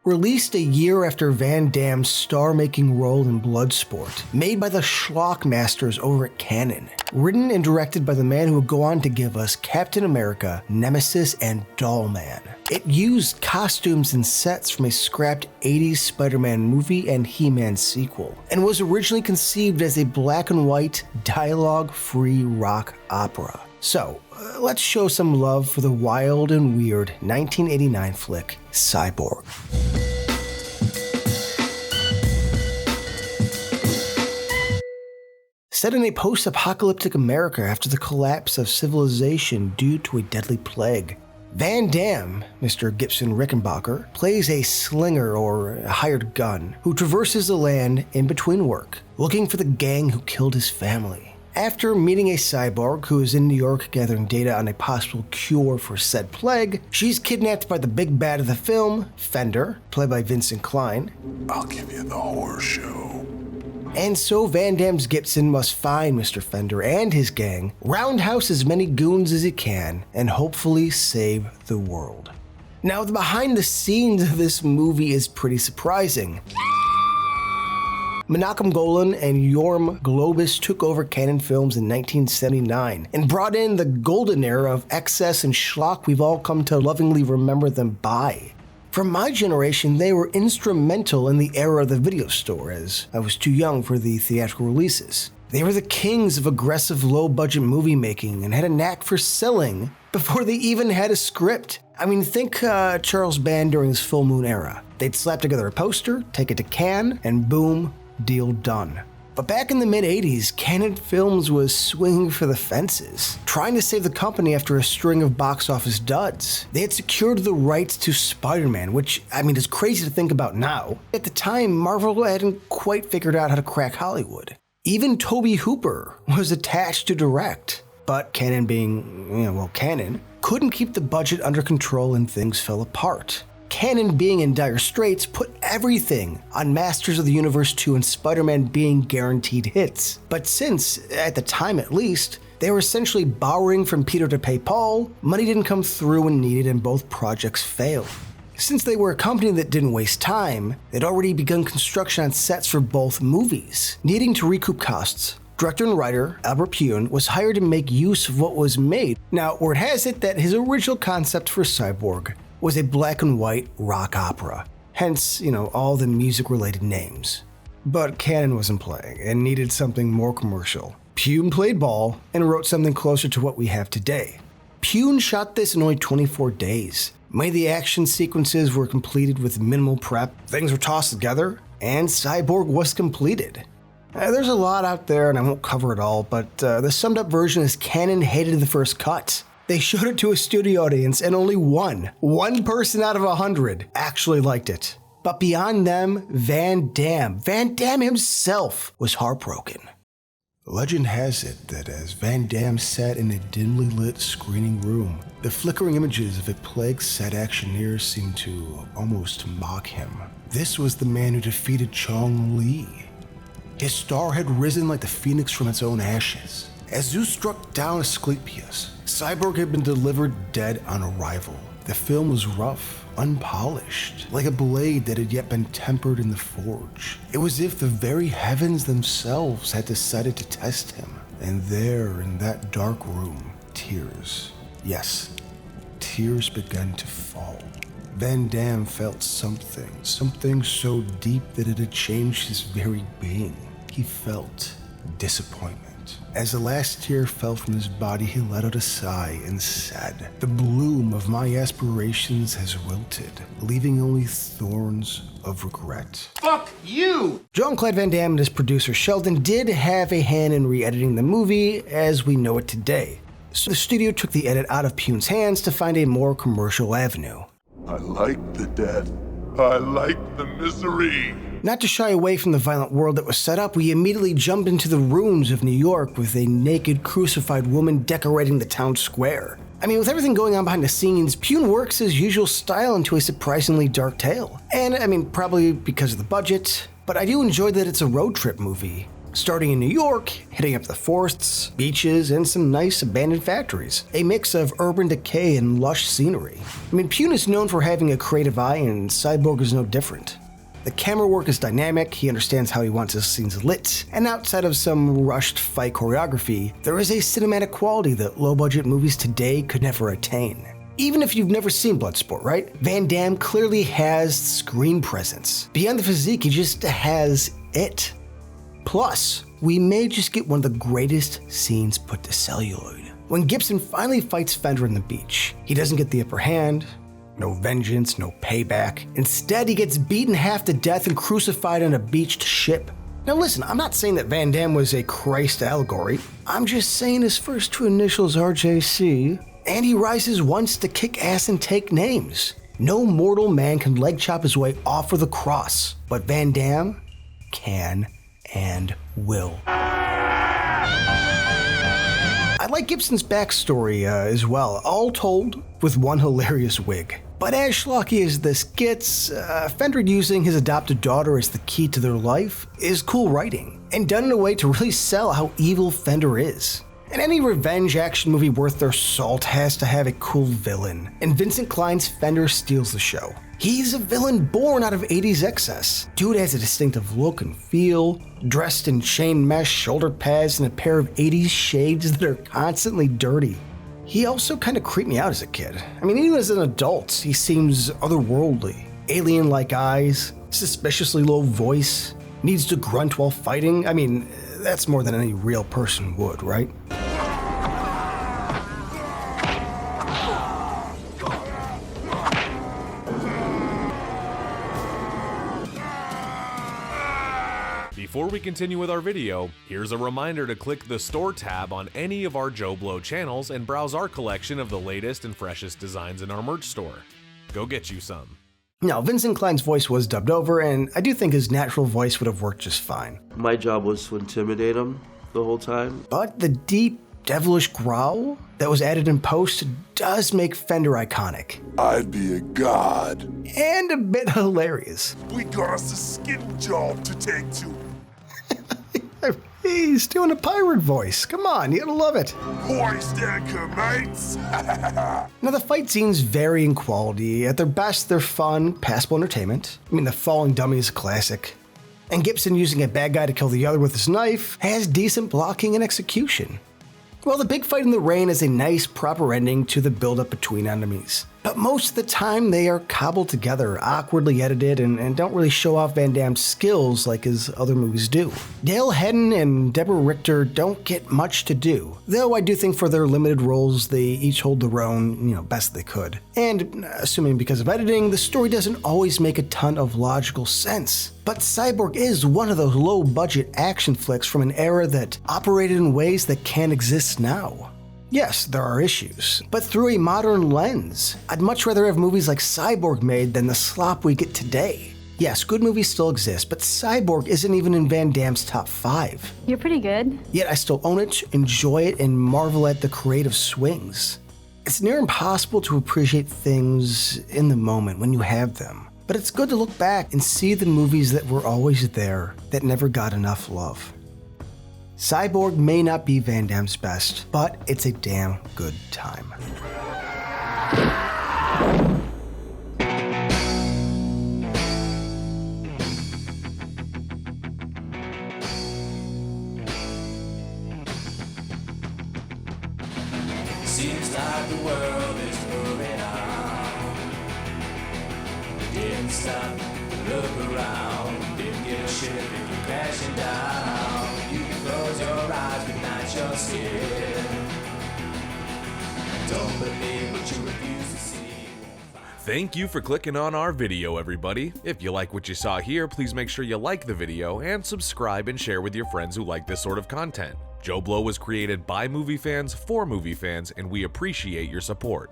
Released a year after Van Damme's star-making role in Bloodsport, made by the schlock masters over at Cannon. Written and directed by the man who would go on to give us Captain America, Nemesis, and Dollman. It used costumes and sets from a scrapped 80s Spider-Man movie and He-Man sequel, and was originally conceived as a black and white, dialogue-free rock opera. So, let's show some love for the wild and weird 1989 flick, Cyborg. Set in a post-apocalyptic America after the collapse of civilization due to a deadly plague, Van Damme, Mr. Gibson Rickenbacker, plays a slinger or a hired gun who traverses the land in between work, looking for the gang who killed his family. After meeting a cyborg who is in New York gathering data on a possible cure for said plague, she's kidnapped by the big bad of the film, Fender, played by Vincent Klein. I'll give you the horror show. And so Van Damme's Gibson must find Mr. Fender and his gang, roundhouse as many goons as he can, and hopefully save the world. Now, the behind the scenes of this movie is pretty surprising. Menachem Golan and Yorm Globus took over Cannon Films in 1979 and brought in the golden era of excess and schlock we've all come to lovingly remember them by. From my generation, they were instrumental in the era of the video store, as I was too young for the theatrical releases. They were the kings of aggressive low-budget movie making and had a knack for selling before they even had a script. I mean, think Charles Band during his Full Moon era. They'd slap together a poster, take it to Cannes, and boom, deal done. But back in the mid-80s, Cannon Films was swinging for the fences, trying to save the company after a string of box office duds. They had secured the rights to Spider-Man, which, is crazy to think about now. At the time, Marvel hadn't quite figured out how to crack Hollywood. Even Tobe Hooper was attached to direct. But Cannon being, Cannon, couldn't keep the budget under control and things fell apart. Cannon, being in dire straits, put everything on Masters of the Universe 2 and Spider-Man being guaranteed hits. But since, at the time at least, they were essentially borrowing from Peter to pay Paul, money didn't come through when needed and both projects failed. Since they were a company that didn't waste time, they'd already begun construction on sets for both movies, needing to recoup costs. Director and writer Albert Pyun was hired to make use of what was made. Now, word has it that his original concept for Cyborg was a black and white rock opera, hence, all the music-related names. But Cannon wasn't playing and needed something more commercial. Pyun played ball and wrote something closer to what we have today. Pyun shot this in only 24 days. Many of the action sequences were completed with minimal prep, things were tossed together, and Cyborg was completed. There's a lot out there and I won't cover it all, but the summed up version is Cannon hated the first cut. They showed it to a studio audience and only one person out of 100 actually liked it. But beyond them, Van Damme himself was heartbroken. Legend has it that as Van Damme sat in a dimly lit screening room, the flickering images of a plague-set actioneer seemed to almost mock him. This was the man who defeated Chong Li. His star had risen like the phoenix from its own ashes. As Zeus struck down Asclepius, Cyborg had been delivered dead on arrival. The film was rough, unpolished, like a blade that had yet been tempered in the forge. It was as if the very heavens themselves had decided to test him. And there, in that dark room, tears, yes, tears began to fall. Van Damme felt something so deep that it had changed his very being. He felt disappointment. As the last tear fell from his body, he let out a sigh and said, "The bloom of my aspirations has wilted, leaving only thorns of regret." Fuck you! Jean-Claude Van Damme and his producer Sheldon did have a hand in re-editing the movie as we know it today. So the studio took the edit out of Pyun's hands to find a more commercial avenue. I like the death. I like the misery. Not to shy away from the violent world that was set up, we immediately jumped into the ruins of New York with a naked, crucified woman decorating the town square. With everything going on behind the scenes, Pyun works his usual style into a surprisingly dark tale. And, probably because of the budget, but I do enjoy that it's a road trip movie. Starting in New York, hitting up the forests, beaches, and some nice abandoned factories. A mix of urban decay and lush scenery. Pyun is known for having a creative eye, and Cyborg is no different. The camera work is dynamic, he understands how he wants his scenes lit, and outside of some rushed fight choreography, there is a cinematic quality that low-budget movies today could never attain. Even if you've never seen Bloodsport, right? Van Damme clearly has screen presence. Beyond the physique, he just has it. Plus, we may just get one of the greatest scenes put to celluloid. When Gibson finally fights Fender on the beach, he doesn't get the upper hand, no vengeance, no payback. Instead, he gets beaten half to death and crucified on a beached ship. Now listen, I'm not saying that Van Damme was a Christ allegory. I'm just saying his first two initials are JC, and he rises once to kick ass and take names. No mortal man can leg chop his way off of the cross, but Van Damme can and will. I like Gibson's backstory as well, all told with one hilarious wig. But as schlocky as this gets, Fender using his adopted daughter as the key to their life is cool writing, and done in a way to really sell how evil Fender is. And any revenge action movie worth their salt has to have a cool villain, and Vincent Klein's Fender steals the show. He's a villain born out of 80s excess. Dude has a distinctive look and feel, dressed in chain mesh shoulder pads and a pair of 80s shades that are constantly dirty. He also kind of creeped me out as a kid. Even as an adult, he seems otherworldly. Alien-like eyes, suspiciously low voice, needs to grunt while fighting. That's more than any real person would, right? Before we continue with our video, here's a reminder to click the Store tab on any of our JoBlo channels and browse our collection of the latest and freshest designs in our merch store. Go get you some. Now, Vincent Klein's voice was dubbed over, and I do think his natural voice would have worked just fine. My job was to intimidate him the whole time. But the deep, devilish growl that was added in post does make Fender iconic. I'd be a god. And a bit hilarious. We got us a skin job to take to. He's doing a pirate voice. Come on, you gotta love it. Hoist anchor, mates. Now, the fight scenes vary in quality. At their best, they're fun, passable entertainment. The falling dummy is a classic. And Gibson using a bad guy to kill the other with his knife has decent blocking and execution. Well, the big fight in the rain is a nice, proper ending to the build-up between enemies. But most of the time, they are cobbled together, awkwardly edited, and don't really show off Van Damme's skills like his other movies do. Dale Hedden and Deborah Richter don't get much to do, though I do think for their limited roles, they each hold their own, best they could. And assuming because of editing, the story doesn't always make a ton of logical sense. But Cyborg is one of those low-budget action flicks from an era that operated in ways that can't exist now. Yes, there are issues, but through a modern lens. I'd much rather have movies like Cyborg made than the slop we get today. Yes, good movies still exist, but Cyborg isn't even in Van Damme's top 5. You're pretty good. Yet I still own it, enjoy it, and marvel at the creative swings. It's near impossible to appreciate things in the moment when you have them. But it's good to look back and see the movies that were always there, that never got enough love. Cyborg may not be Van Damme's best, but it's a damn good time. Seems like the world is moving on. Didn't stop to look around. Didn't give a shit if you're crashing down. You can close your eyes but not your skin. Don't believe what you refuse to see. Thank you for clicking on our video, everybody. If you like what you saw here, please make sure you like the video and subscribe and share with your friends who like this sort of content. JoBlo was created by movie fans for movie fans, and we appreciate your support.